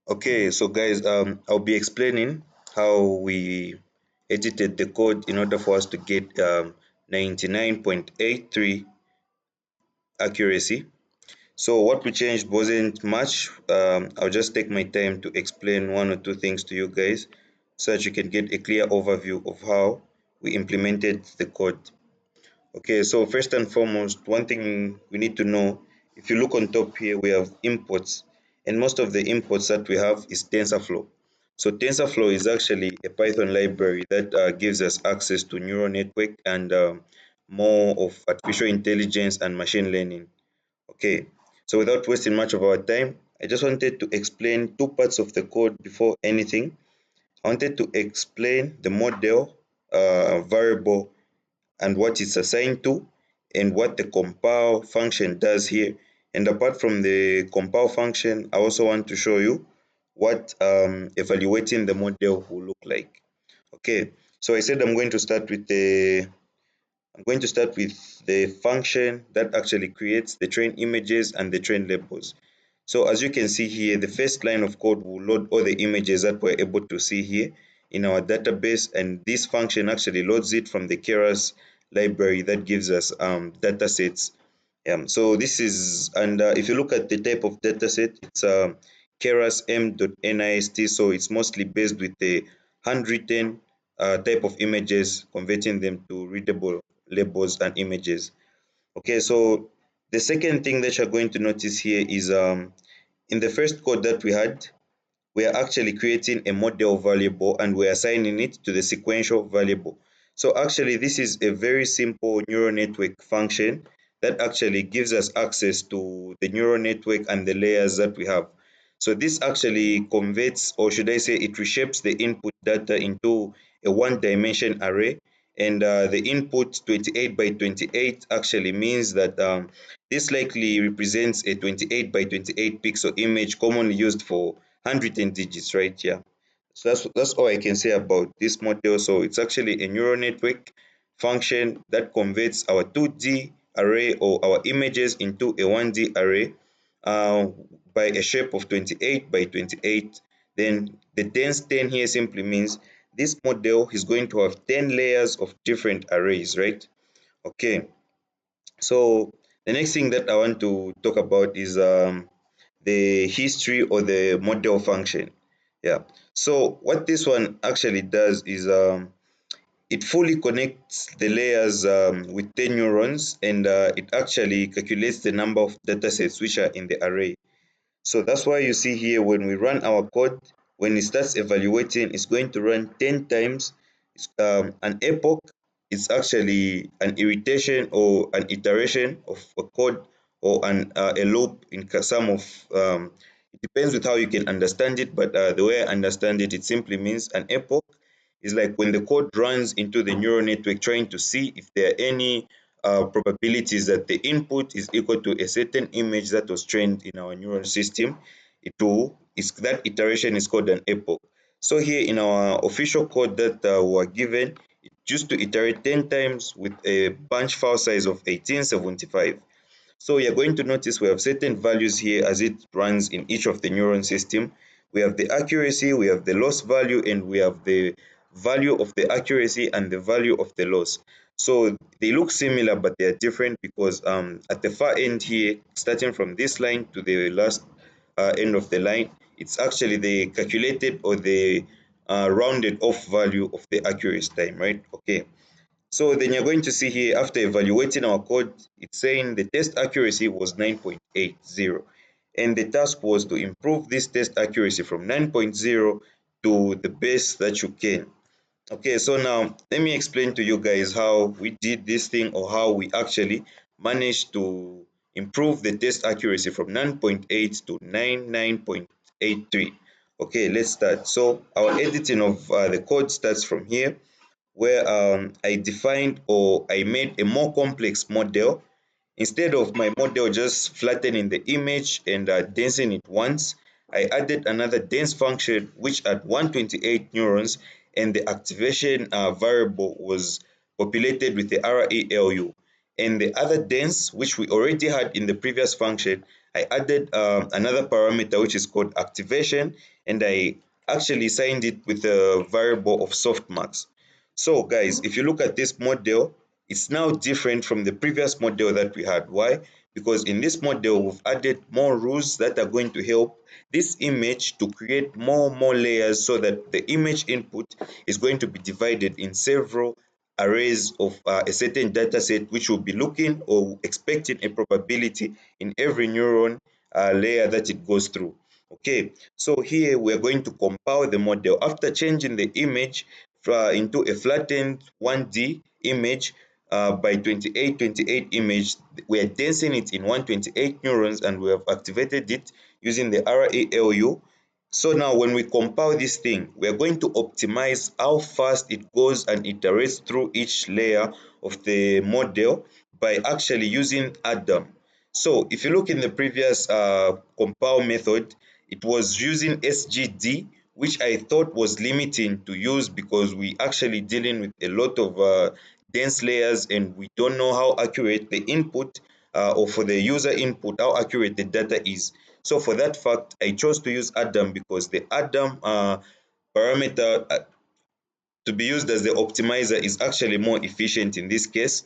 Okay, so guys, I'll be explaining how we edited the code in order for us to get 99.83 accuracy. So what we changed wasn't much. I'll just take my time to explain one or two things to you guys so that you can get a clear overview of how we implemented the code. Okay, so first and foremost, one thing we need to know, if you look on top here, we have imports, and most of the imports that we have is TensorFlow. So TensorFlow is actually a Python library that gives us access to neural network and more of artificial intelligence and machine learning. Okay, so without wasting much of our time, I just wanted to explain two parts of the code before anything. I wanted to explain the model variable and what it's assigned to and what the compile function does here. And apart from the compile function, I also want to show you what evaluating the model will look like. Okay, so I said I'm going to start with the function that actually creates the train images and the train labels. So as you can see here, the first line of code will load all the images that we're able to see here in our database, and this function actually loads it from the keras library that gives us data sets. So this is, and if you look at the type of dataset, it's keras m.nist, so it's mostly based with the handwritten type of images, converting them to readable labels and images. Okay, so the second thing that you're going to notice here is in the first code that we had, we are actually creating a model variable and we're assigning it to the sequential variable. So actually this is a very simple neural network function that actually gives us access to the neural network and the layers that we have. So this actually converts, or should I say, it reshapes the input data into a one dimension array, and the input 28 by 28 actually means that this likely represents a 28 by 28 pixel image commonly used for handwritten digits, right? Yeah. So that's all I can say about this model. So it's actually a neural network function that converts our 2D array or our images into a 1D array uh, by a shape of 28 by 28. Then the dense 10 here simply means this model is going to have 10 layers of different arrays, right? Okay. So the next thing that I want to talk about is the history or the model function. Yeah. So what this one actually does is it fully connects the layers with 10 neurons, and it actually calculates the number of datasets which are in the array. So that's why you see here when we run our code, when it starts evaluating, it's going to run 10 times. An epoch is actually an irritation or an iteration of a code or a loop in some of, it depends with how you can understand it, but the way I understand it, it simply means an epoch is like when the code runs into the neural network trying to see if there are any probabilities that the input is equal to a certain image that was trained in our neural system. That iteration is called an epoch. So here in our official code that we were given, it used to iterate 10 times with a bunch file size of 1875. So you're going to notice we have certain values here as it runs in each of the neuron system. We have the accuracy, we have the loss value, and we have the value of the accuracy and the value of the loss. So they look similar, but they are different because at the far end here, starting from this line to the last end of the line, it's actually the calculated or the rounded off value of the accuracy time, right? Okay. So then you're going to see here after evaluating our code, it's saying the test accuracy was 9.80. And the task was to improve this test accuracy from 9.0 to the best that you can. Okay, so now let me explain to you guys how we did this thing or how we actually managed to improve the test accuracy from 9.8 to 99.83. Okay, let's start. So our editing of the code starts from here where I defined or I made a more complex model. Instead of my model just flattening the image and densing it once, I added another dense function which had 128 neurons, and the activation variable was populated with the RELU. and the other dense, which we already had in the previous function, I added another parameter which is called activation, and I actually signed it with a variable of softmax. So guys, if you look at this model, it's now different from the previous model that we had. Why? Because in this model, we've added more rules that are going to help this image to create more layers, so that the image input is going to be divided in several arrays of a certain data set, which will be looking or expecting a probability in every neuron layer that it goes through. Okay, so here we're going to compile the model after changing the image into a flattened 1D image by 2828 image. We are densing it in 128 neurons, and we have activated it using the RALU. So now when we compile this thing, we are going to optimize how fast it goes and iterates through each layer of the model by actually using Adam. So if you look in the previous compile method, it was using SGD, which I thought was limiting to use because we actually dealing with a lot of dense layers, and we don't know how accurate the input or for the user input, how accurate the data is. So for that fact, I chose to use Adam because the Adam parameter to be used as the optimizer is actually more efficient in this case.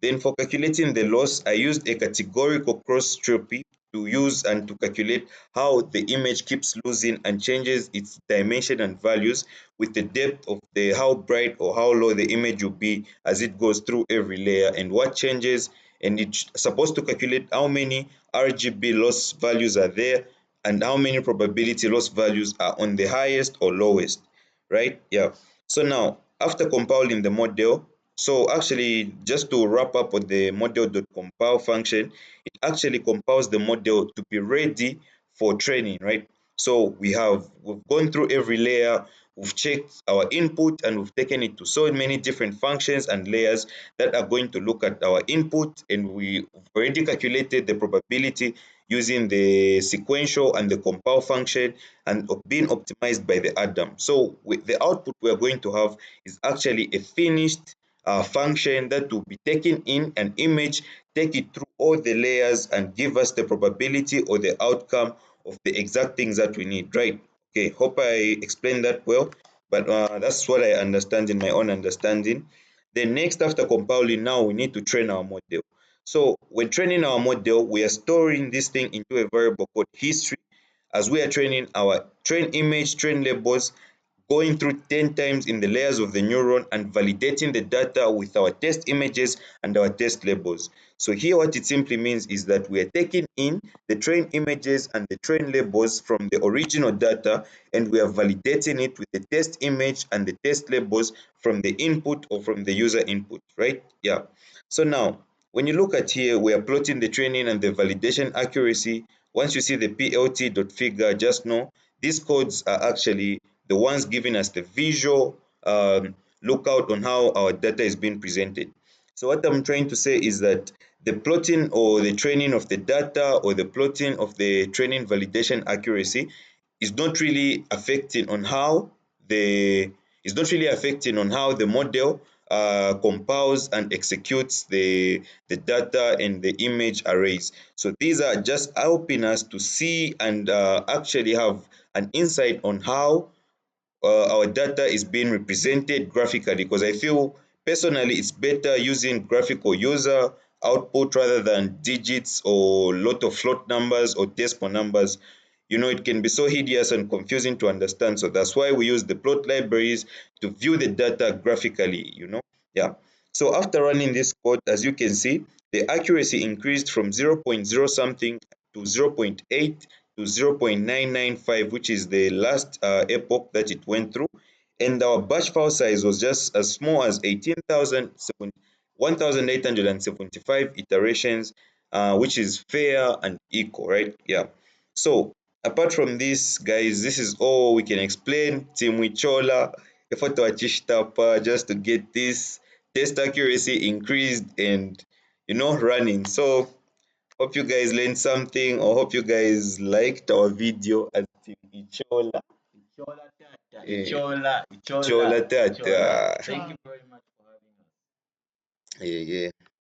Then for calculating the loss, I used a categorical cross-entropy to use and to calculate how the image keeps losing and changes its dimension and values with the depth of the how bright or how low the image will be as it goes through every layer and what changes. And it's supposed to calculate how many RGB loss values are there and how many probability loss values are on the highest or lowest, right? Yeah. So now, after compiling the model, so actually, just to wrap up with the model.compile function, it actually compiles the model to be ready for training, right? So we've gone through every layer, we've checked our input, and we've taken it to so many different functions and layers that are going to look at our input, and we've already calculated the probability using the sequential and the compile function and being optimized by the Adam. So with the output we are going to have is actually a finished function that will be taking in an image, take it through all the layers and give us the probability or the outcome of the exact things that we need, right? Okay, hope I explained that well, but that's what I understand in my own understanding. Then next, after compiling, now we need to train our model. So when training our model, we are storing this thing into a variable called history as we are training our train image, train labels, going through 10 times in the layers of the neuron and validating the data with our test images and our test labels. So here what it simply means is that we are taking in the train images and the train labels from the original data, and we are validating it with the test image and the test labels from the input or from the user input, right? Yeah. So now, when you look at here, we are plotting the training and the validation accuracy. Once you see the plt.figure, just know these codes are actually the ones giving us the visual lookout on how our data is being presented. So what I'm trying to say is that the plotting or the training of the data or the plotting of the training validation accuracy is not really affecting on how the model compiles and executes the data and the image arrays. So these are just helping us to see and actually have an insight on how our data is being represented graphically, because I feel personally it's better using graphical user output rather than digits or lot of float numbers or decimal numbers. It can be so hideous and confusing to understand. So that's why we use the plot libraries to view the data graphically. Yeah. So after running this code, as you can see, the accuracy increased from 0.0 something to 0.8 to 0.995, which is the last epoch that it went through. And our batch file size was just as small as 1875 iterations, which is fair and equal, right? Yeah. So apart from this, guys, this is all we can explain. Team ICHOLA, effort to achieve just to get this test accuracy increased and running. So hope you guys learned something, or hope you guys liked our video as Team ICHOLA. Ichola tata, Eh, Ichola, ICHOLA Ichola, tata. Thank you very much for having us. Yeah, yeah.